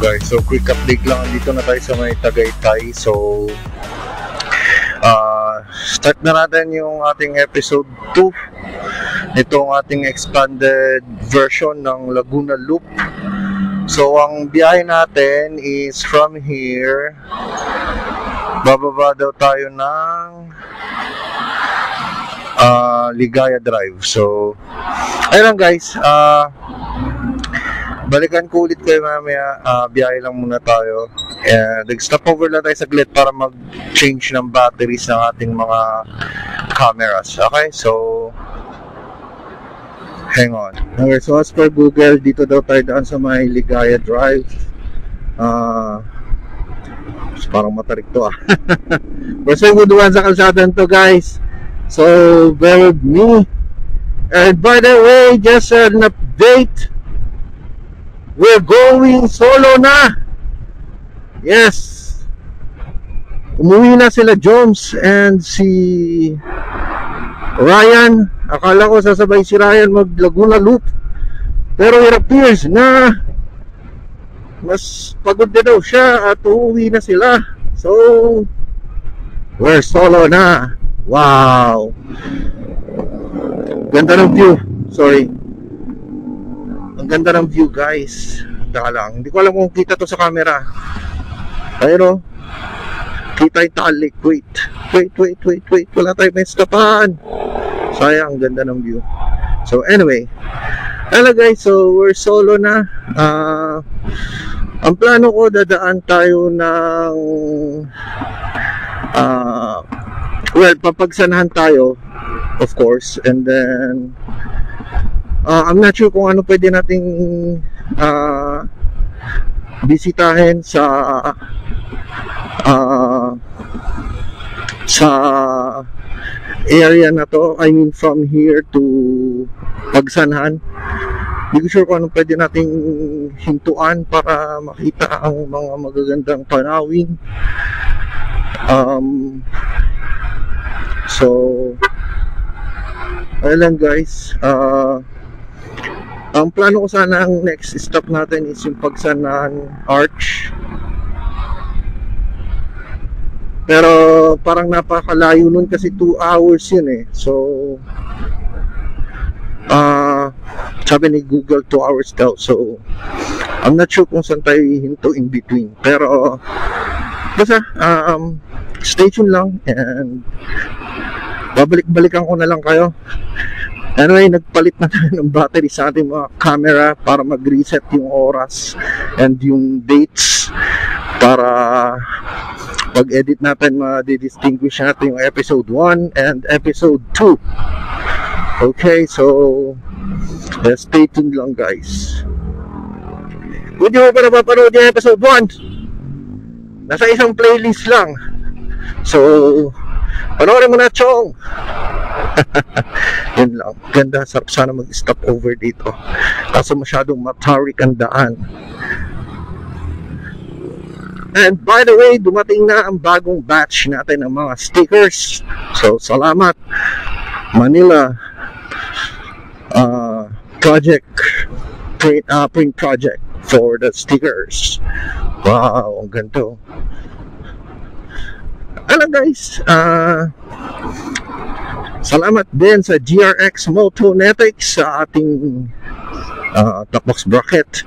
guys, so quick update lang. Dito na tayo sa may Tagaytay. So start na natin yung ating episode 2. Itong ating expanded version ng Laguna Loop. So ang biyahe natin is from here, bababa daw tayo ng Ligaya Drive. So ayun lang guys, balikan ko ulit kayo mamaya. Biyahe lang muna tayo. Nag-stop over lang tayo saglit para mag-change ng batteries ng ating mga cameras. Okay, so hang on. Okay, so as per Google, dito daw tayo daan sa may Ligaya Drive. Parang matarik to First time ko dumaan sa kalsada to guys, so bear with me. And by the way, just an update, we're going solo na. Yes, umuwi na sila Jones and si Ryan. Akala ko sasabay si Ryan mag Laguna Loop, pero it appears na mas pagod na daw siya at uuwi na sila. So we're solo na. Wow, ganda ng view. Sorry, ang ganda ng view guys. Taka lang, hindi ko alam kung kita to sa camera. Ayun o, kita yung talik. Wait, wala tayong may stopan. Sayang, ganda ng view. So anyway, hello guys, so we're solo na. Ang plano ko, dadaan tayo ng well, papagsanahan tayo, of course. And then I'm not sure kung ano pwede nating bisitahin sa area na to. I mean from here to Pagsanhan. Hindi ko sure kung ano pwede nating hintuan para makita ang mga magagandang tanawin. So ayun guys, ang plano ko sana, ang next stop natin is yung Pagsanhan Arch. Pero parang napakalayo nun kasi 2 hours yun eh. So sabi ni Google 2 hours daw. So I'm not sure kung saan tayo hihinto in between. Pero basta stay tuned lang and babalik-balikan ko na lang kayo. Anyway, nagpalit na tayo ng battery sa ating mga camera para mag-reset yung oras and yung dates, para pag-edit natin ma-distinguish natin yung episode 1 and episode 2. Okay, so stay tuned lang guys. Kung di mo pa napapanood yung episode 1, nasa isang playlist lang. So panoorin mo na, Chong. Yun lang, ganda. Sarap sana mag-stop over dito kaso masyadong matarik ang daan. And by the way, dumating na ang bagong batch natin ng mga stickers. So salamat Manila project, print project for the stickers. Wow, ang ganito. Alam guys, salamat din sa GRX Motonetics sa ating Tapbox bracket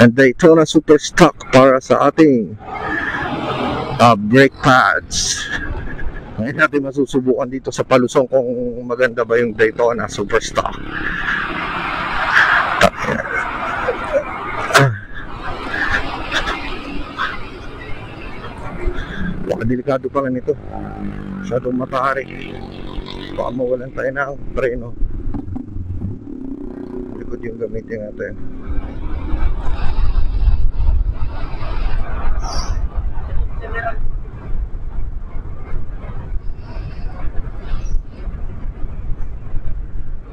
and Daytona Super Stock para sa ating brake pads. Ngayon natin masusubukan dito sa Palusong kung maganda ba yung Daytona Super Stock. Delikado pa lang ito, masyadong matarik, baka mawalan tayo ng preno. Likod yung gamitin natin.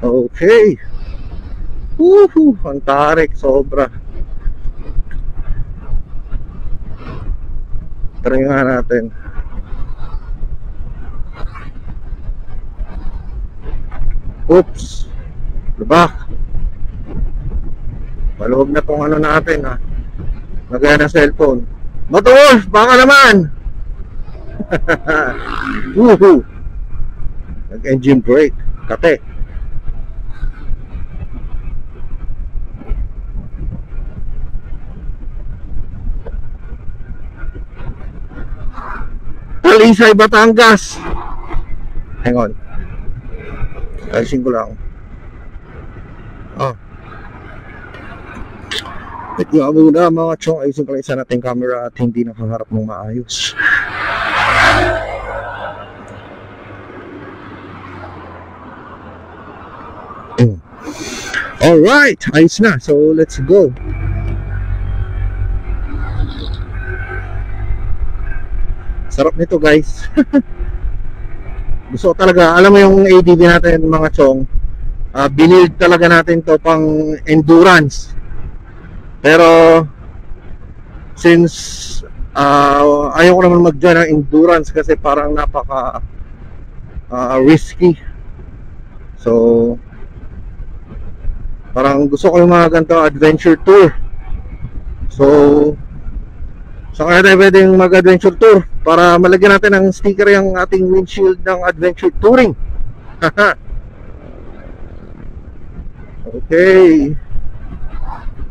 Okay, ang tarik, sobra. Try nga natin. Oops, diba? Maloob na tong ano natin Nagaya ng cellphone. Moto Wolf, baka naman! Woohoo! Nag-engine brake. Kate. Talisay, Batangas. Hang on. Ayusin ko lang. Oh. Wait nga muna mga chong. Ayusin ko lang isa nating camera at hindi nakaharap ng maayos. Alright, ayos na. So let's go. Sarap nito guys. Gusto ko talaga, alam mo yung ADV natin mga chong, binild talaga natin to pang endurance. Pero since ayaw ko naman mag-join ng endurance kasi parang napaka risky. So parang gusto ko yung mga ganito adventure tour. So saan kaya tayo pwedeng mag-adventure tour para malagyan natin ng sticker yung ating windshield ng adventure touring. Okay,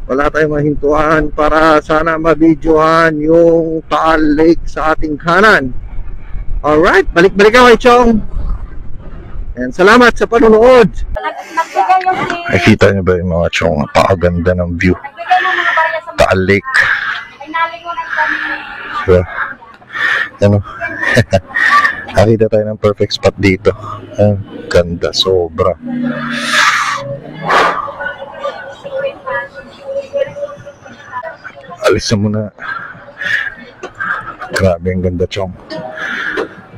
wala tayong mahintuan para sana mabidyohan yung Taal Lake sa ating kanan. Alright, balik-balik ako Chong. And salamat sa panonood. Nakita niyo ba yung mga Chong? Napakaganda ng view. Taal Lake. Diba? Ano? Nakita tayo ng perfect spot dito. Ganda, sobra. Alis na muna. Grabe ang ganda Chong.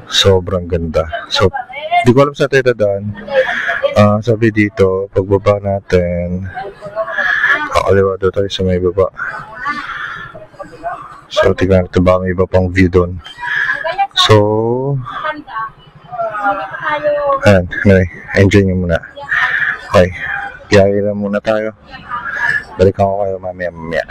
Sobrang ganda. So, di ko alam sa tayo dadaan. Sabi dito, pagbaba natin, kakaliwa doon tayo sa may baba. So, tignan natin ba may iba pang view doon. So, ayan, enjoy nyo muna. Okay, biyahe lang muna tayo. Balikan ko kayo mamaya.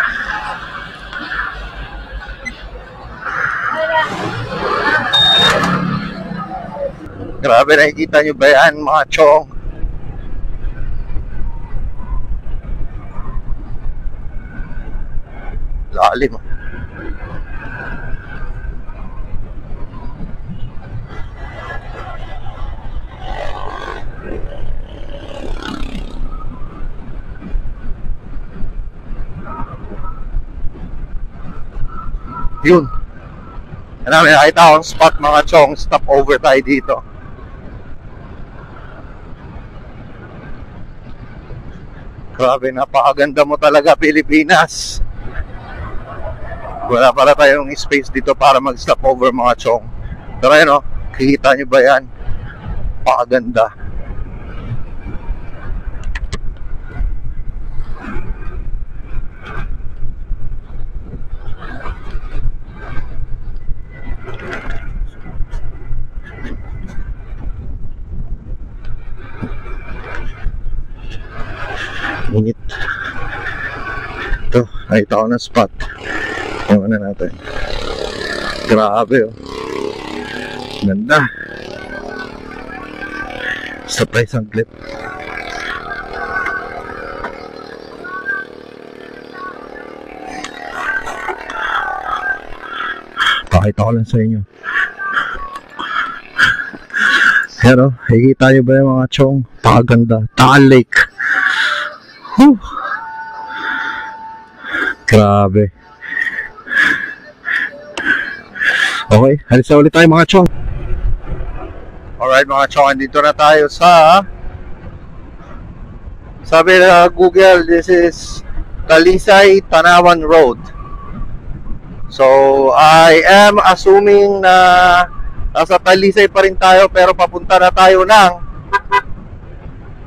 Grabe, nakikita nyo ba yan mga chong? Lalim. Yun. May nakita akong spot mga chong. Stop over tayo dito. Grabe, napakaganda mo talaga Pilipinas. Wala pala tayong space dito para mag-stop over mga chong. Pero yun o, kikita nyo ba yan? Napakaganda. Init. Ito, nakita ko na spot. Yung ano natin. Grabe oh. Ganda. Surprise ang clip. Pakita ko lang sa inyo. Pero, hikita nyo ba yung mga chong? Pakaganda. Taal Lake. Whew. Grabe. Okay, halis na ulit tayo mga chong. Alright mga chong, dito na tayo sa, sabi na Google, this is Talisay Tanawan Road. So I am assuming na nasa Talisay pa rin tayo pero papunta na tayo ng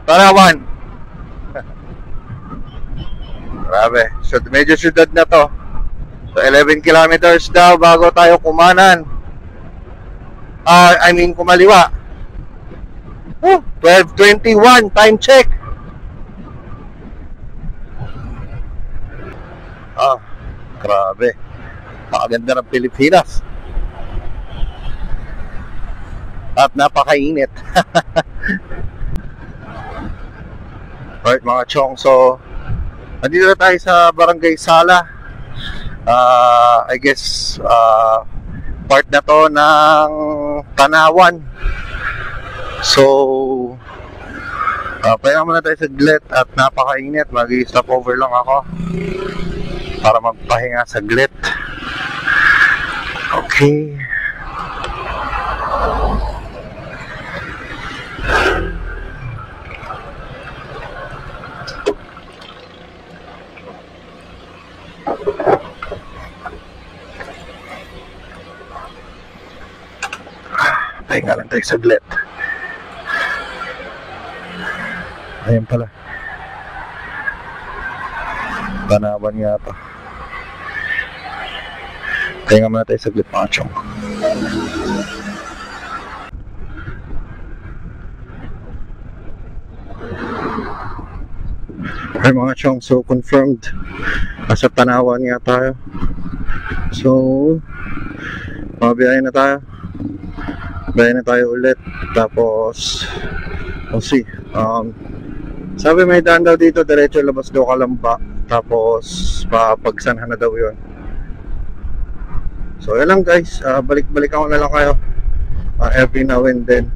Tanawan. Grabe, so, medyo syudad na to. So 11 kilometers daw bago tayo kumanan. I mean kumaliwa. 12:21, time check. Grabe. Napakaganda ng Pilipinas. At napakainit. Alright mga chong, so nandito na tayo sa Barangay Sala. I guess part na to ng Tanawan. So pahinga muna tayo saglit at napakainit. Mag-stop over lang ako para magpahinga saglit. Okay. Pahinga lang tayo saglit. Ayan pala. Tanawan nga ito. Pahinga muna tayo saglit mga chong. Ay mga chong, so confirmed. Nasa Tanawan nga tayo. So mabiyahin na tayo. Bayan na tayo ulit. Tapos we'll see. Sabi may daan daw dito, diretso labas daw Kalamba. Tapos papagsanhan na daw yun. So yun lang guys, balik-balik ako na lang kayo every now and then.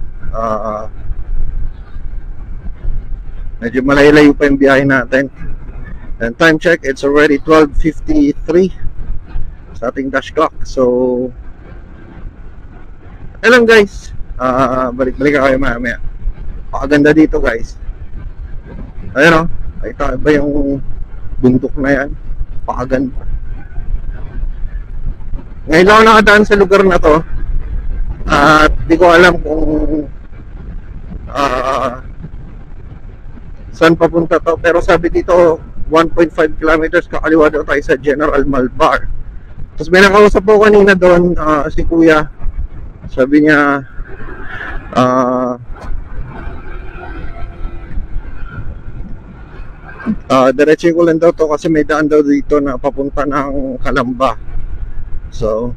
Medyo malayo-layo pa yung biyahe natin. And time check, it's already 12:53 sa ating dash clock. So yun lang guys, balik-balik kayo maya-maya. Pakaganda dito guys. Ayun o, nakita ba yung bundok na yan? Pakaganda. Ngayon lang ako nakadaan sa lugar na to. At di ko alam kung saan papunta to. Pero sabi dito 1.5 kilometers kakaliwa daw tayo sa General Malvar. Tapos may nakausap po kanina doon, si Kuya. Sabi niya diretso ko lang daw to kasi may daan daw dito na papunta ng Kalamba. So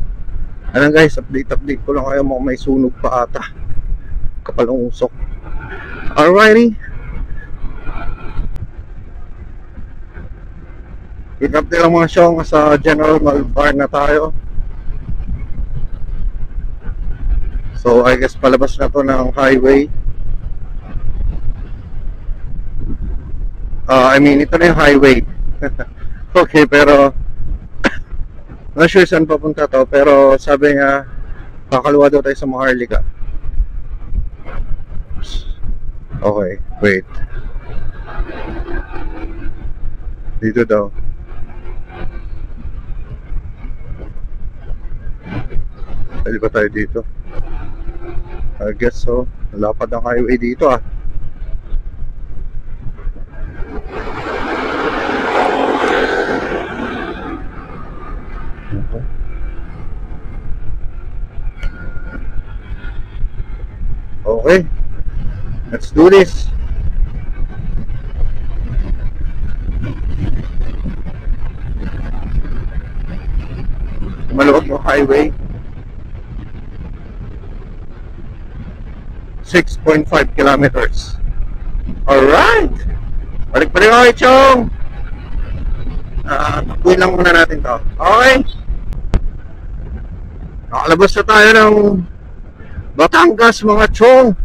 alam guys, update ko lang kayo, may sunog pa ata, kapalong usok. Alrighty, pick up din lang mga syong sa General Malvar na tayo. So I guess palabas na to ng highway. I mean ito na yung highway. Okay, pero not sure saan papunta to. Pero sabi nga kakaliwa daw tayo sa Maharlika. Okay, wait. Dito daw. Pwede ba tayo dito? I guess so. Lapad ang highway dito ah. Okay. Let's do this. Maluwag yung highway. 6.5 kilometers. Alright! Balik-balik ako, Chong! Tapuin lang muna natin to. Okay? Nakalabas na tayo ng Batangas, mga Chong.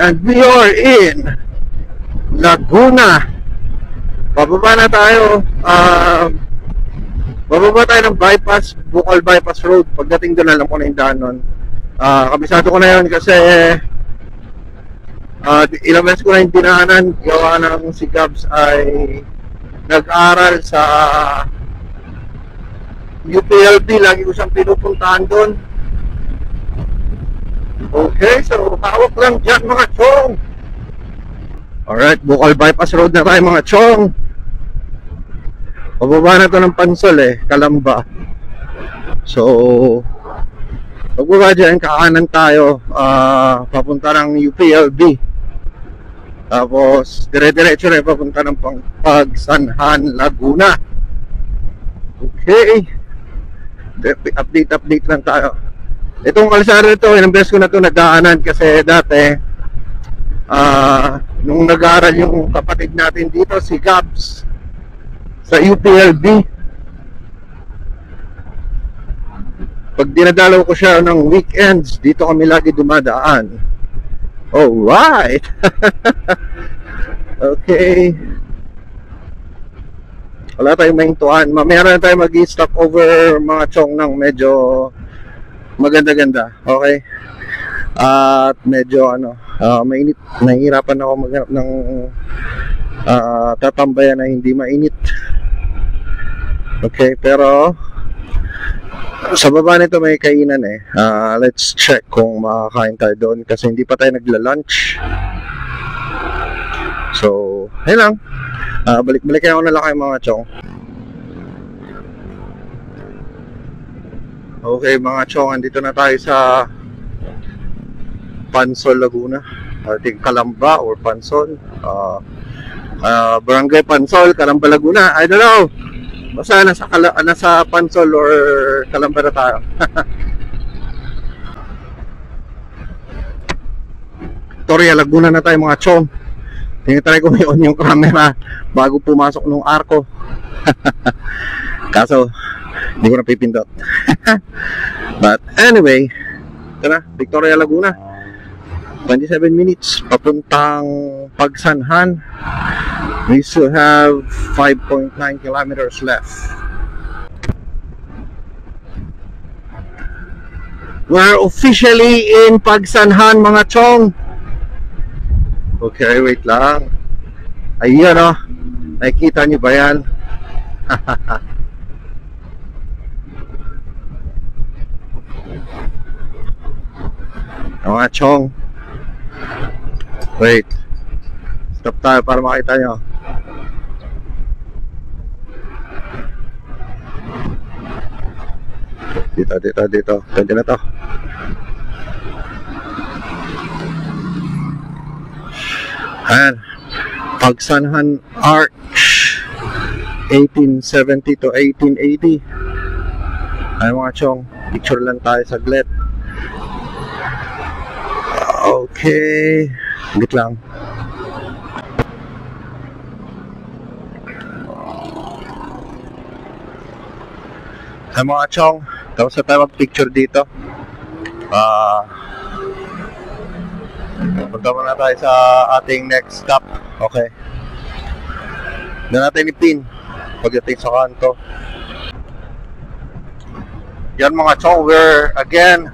And we are in Laguna. Bababa na tayo. Bababa tayo ng bypass, Bukal Bypass Road. Pagdating doon, alam ko na yung daan nun. Kabisado ko na yun kasi ilang beses ko na yung dinaanan. Gawa ng si Gabs ay nag-aral sa UPLB. Lagi ko siyang pinupuntahan doon. Okay, so hawak lang dyan mga Chong. Alright, Bukal Bypass Road na tayo mga Chong. Pababa na to ng Pansol Kalamba. So pagbaba dyan, kakanan tayo, papunta ng UPLB. Tapos dire-diretso rin papunta ng Pagsanhan, Laguna. Okay. Update lang tayo. Itong kalsada ito, ilang beses ko na ito nagdaanan kasi dati nung nag-aaral yung kapatid natin dito, si Gabs, sa UPLB, pag dinadalaw ko siya ng weekends, dito kami lagi dumadaan. Alright. Okay. Wala tayong mahintuan. Mamaya na tayo mag-stop over mga chong ng medyo maganda-ganda. Okay. At medyo mainit. Nahihirapan ako maghanap ng tatambayan na hindi mainit. Okay, pero sa baba nito may kainan eh. Let's check kung makakain tayo doon kasi hindi pa tayo nagla-lunch. So, ayun lang. Balik ako na lang kayo mga chong. Okay mga chong, andito na tayo sa Pansol, Laguna. I think Calamba or Pansol. Barangay Pansol, Calamba, Laguna. I don't know. Basta nasa Pansol or Calamba na tayo. Victoria, Laguna na tayo mga chong. Tinitry ko ngayon yung camera bago pumasok nung arko. Kaso hindi ko napipindot. But anyway, ito na, Victoria, Laguna. 27 minutes papuntang Pagsanhan. We still have 5.9 kilometers left. We're officially in Pagsanhan mga chong. Okay, wait lang. Ayun o. Nakikita nyo ba yan? Mga chong. Wait. Stop tayo para makita nyo. Dito. Pwede na to. Ayan, Pagsanhan Arch 1870 to 1880. Ayan mga chong, picture lang tayo saglit. Okay, higit lang. Ayan mga chong, tapos na tayo mag-picture dito. Punta muna tayo sa ating next stop. Okay. Doon natin ipin pagdating sa kanto. Yan mga chong, we're again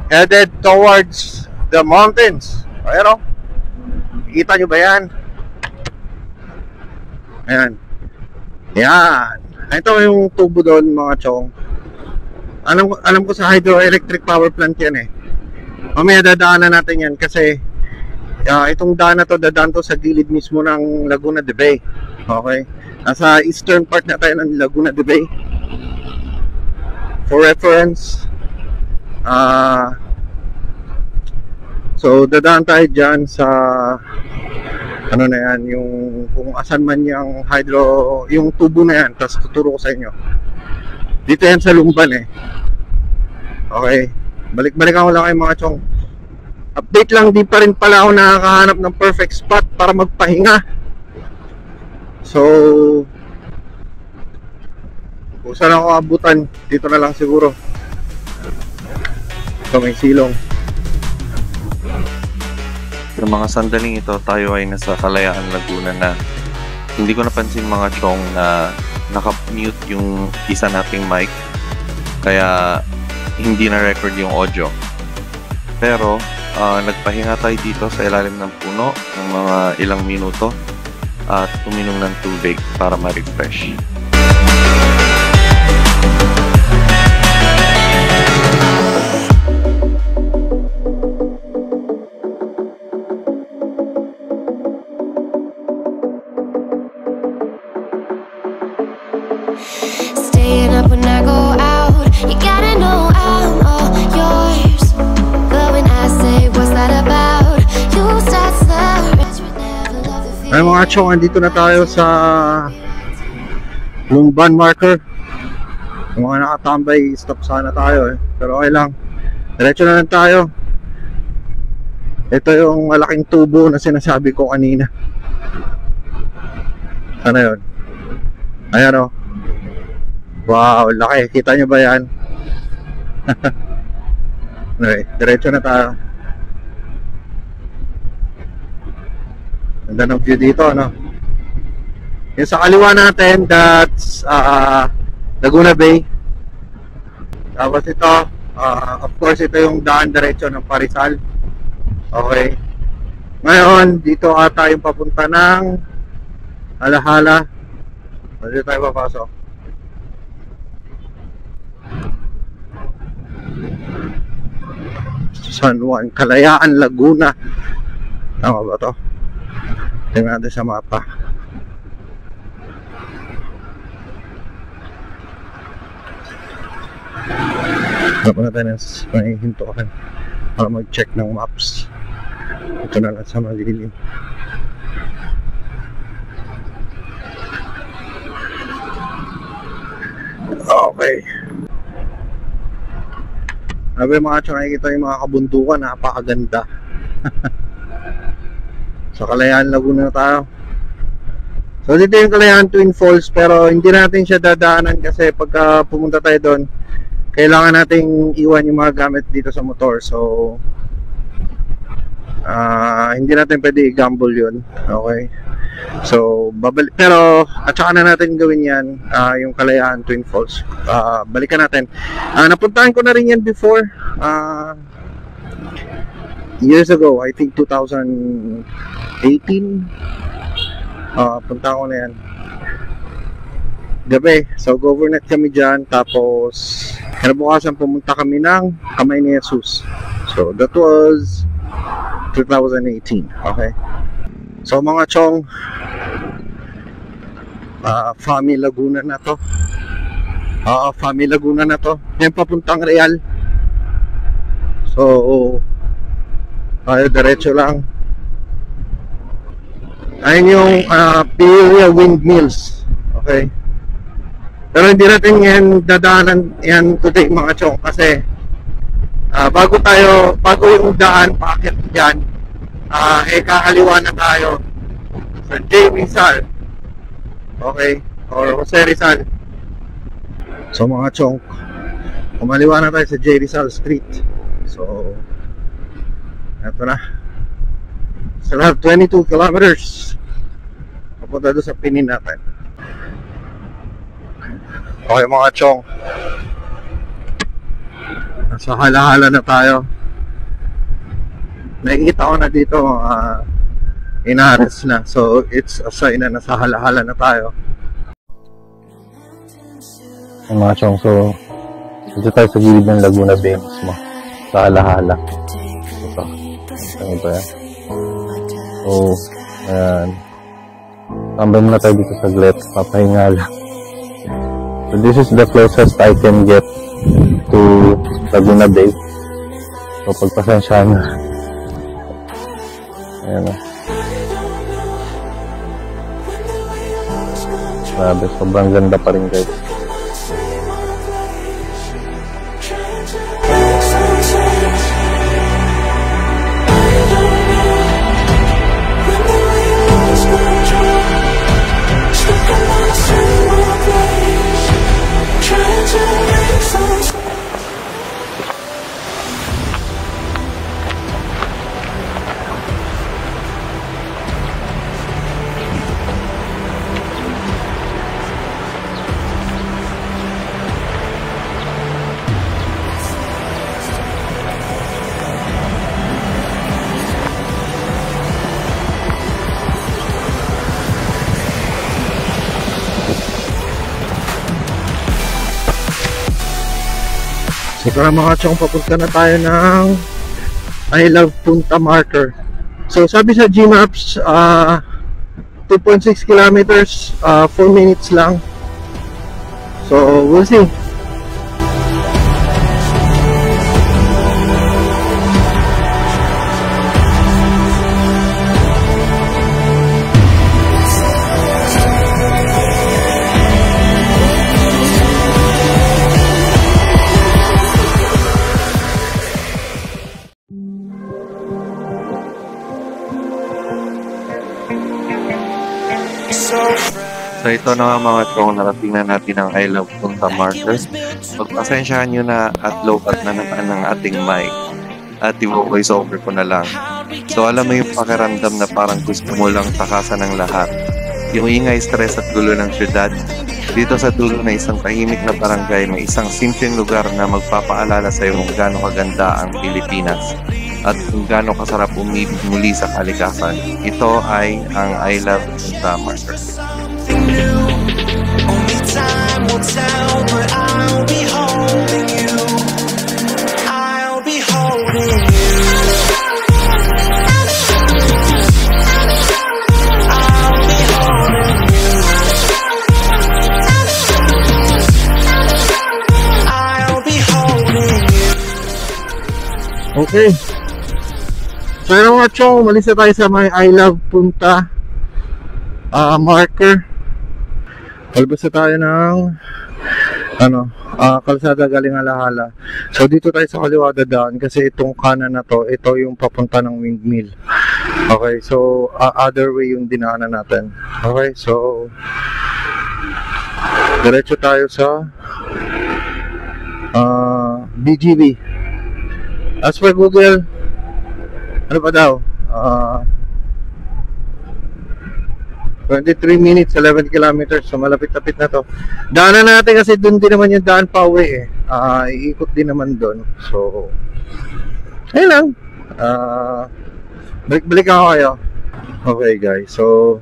headed towards the mountains. Ayan o. Kita nyo ba yan? Ayan. Yan. Ito yung tubo doon mga chong. Alam ko sa hydroelectric power plant yan eh. Mamaya dadaanan natin yan kasi itong daan na to, dadaan to sa gilid mismo ng Laguna de Bay. Okay? Nasa eastern part na tayo ng Laguna de Bay. For reference, so dadaan tayo dyan sa ano na yan, yung kung asan man yung yung tubo na yan, tapos tuturo ko sa inyo. Dito yan sa Lumban eh. Okay, balik ako lang kayo mga chong. Update lang, di pa rin pala ako nakakahanap ng perfect spot para magpahinga. So kung saan ako abutan, dito na lang siguro. Ito may silong. Sa mga sandaling ito, tayo ay nasa Kalayaan, Laguna na. Hindi ko napansin mga chong na naka-mute yung isa nating mic. Kaya hindi na record yung audio. Pero nagpahinga tayo dito sa ilalim ng puno ng mga ilang minuto at uminom ng tubig para ma-refresh. Staying up when I go out, you gotta know I'm all yours. But when I say what's that about, you start slurring. Never love the Ay mga chong, andito na tayo sa Lumban marker. Yung mga nakatambay, stop sana tayo eh. Pero okay lang. Diretso na lang tayo. Ito yung malaking tubo na sinasabi ko kanina. Ano yun? Ayan o. Wow, laki. Kita nyo ba yan? Okay, diretso na tayo. Ganda ng view dito, no? Yung sa kaliwa natin, that's Laguna Bay. Tapos ito, of course, ito yung daan diretso ng Parizal. Okay. Ngayon, dito ata yung papunta ng Alahala. Dito tayo papasok. San Juan, Kalayaan, Laguna. Tama ba to? Tingnan natin sa mapa. Dapat natin may hintuan para mag-check ng maps. Ito na lang sa malilim. Okay. Sabi mga chong, nakikita yung mga kabundukan, napakaganda. Sa Kalayaan, Laguna na tayo. So dito yung Kalayaan Twin Falls, pero hindi natin siya dadaanan kasi pagka pumunta tayo doon, kailangan nating iwan yung mga gamit dito sa motor. So hindi natin pwede i-gamble yun. Okay. So pero at saka na natin gawin yan, yung Kalayaan Twin Falls. Balikan natin. Napuntahan ko na rin yan before, years ago, I think 2018. Punta ko na yan gabi. So overnight kami dyan. Tapos kinabukasan pumunta kami ng Kamay ni Jesus. So that was 2018. Okay. So mga chong, Fami Laguna na to. Fami Laguna na to. Yan papuntang Real. So tayo diretso lang. Ayun yung Peoria Windmills. Okay. Pero hindi natin yan dadaanan yan today mga chong, kasi bago yung daan paakit dyan, kakaliwa na tayo sa J. Rizal. Okay, or Jose Rizal. So mga chong, kumaliwa na tayo sa J. Rizal Street. So eto na. So 22 kilometers papunta doon sa pinin natin. Okay mga chong, nasa Halahala na tayo. Nakikita ko na dito inares na. So it's a sign na nasa Halahala na tayo. Mga chong, so dito tayo sa gilid ng Laguna Bay mismo, sa Halahala. Ito, ano ba yan? So ayan, tambay muna tayo dito sa glet, papahinga lang. So this is the closest I can get to Laguna Bay. So pagpasensya na. Ayan o. Grabe, sobrang ganda pa rin guys. Ito na mga chong, papunta na tayo ng I Love Punta marker. So sabi sa Gmaps, 2.6 kilometers, 4 minutes lang. So we'll see. So ito na nga mga chong, narating na natin ang I Love Punta Markers. Pagpasensyahan nyo na at low cut na naman ang ating mic at i-voice over ko na lang. So alam mo yung pakiramdam na parang gusto mo lang takasan ng lahat. Yung ingay, stress at gulo ng syudad. Dito sa dulo na isang tahimik na barangay, may isang simpleng lugar na magpapaalala sa iyo kung gaano kaganda ang Pilipinas at kung gaano kasarap umibig muli sa kalikasan. Ito ay ang I Love Punta Markers. Only time will tell, but I'll be holding you. I'll be holding you. I'll be holding you. I'll be holding you. Okay. So yun mga chong, malis na tayo sa may I Love Punta marker. Palabas na tayo ng kalsada galing Alahala. So dito tayo sa kaliwa dadaan kasi itong kanan na to, ito yung papunta ng windmill. Okay, so other way yung dinaanan natin. Okay, so diretso tayo sa BGB. As per Google, ano pa daw? 23 minutes, 11 kilometers. So malapit-lapit na to. Daanan natin kasi doon din naman yung daan pa uwi eh. Iikot din naman doon. So ayun lang. Balik-balik ako kayo. Okay guys, so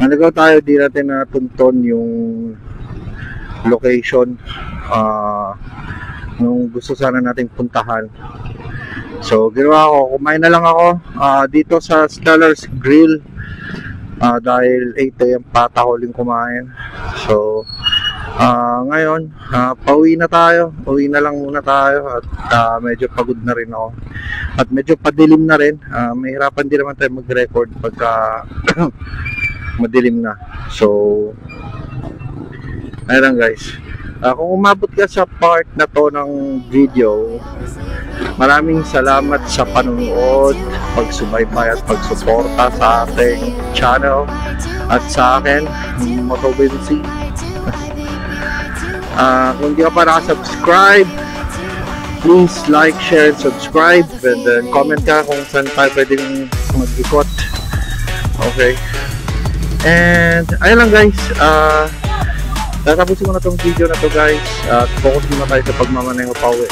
naligaw tayo, di natin natunton yung location nung gusto sana nating puntahan. So ginawa ko, kumain na lang ako dito sa Stellar's Grill. Dahil 8 AM pata huling kumain. So ngayon pauwi na tayo. Uwi na lang muna tayo. At medyo pagod na rin ako. At medyo padilim na rin. Mahirapan din naman tayo mag-record pagka madilim na. So ayun lang guys. Kung umabot ka sa part na to ng video, maraming salamat sa panonood, pagsubaybay at pagsuporta sa ating channel at sa akin, Moto Vinci. Kung di ka pa nakasubscribe, please like, share, and subscribe, and then comment ka kung saan tayo pwedeng mag-ikot. Okay, and ayun lang guys. Tatapusin ko na tong video na to guys at focus muna tayo sa pagmamaneho pa uwi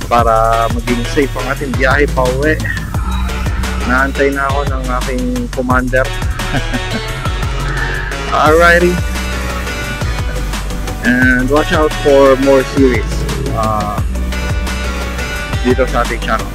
para maging safe ang ating biyahe pa uwi. Naantay na ako ng aking commander. Alrighty, and watch out for more series dito sa ating channel.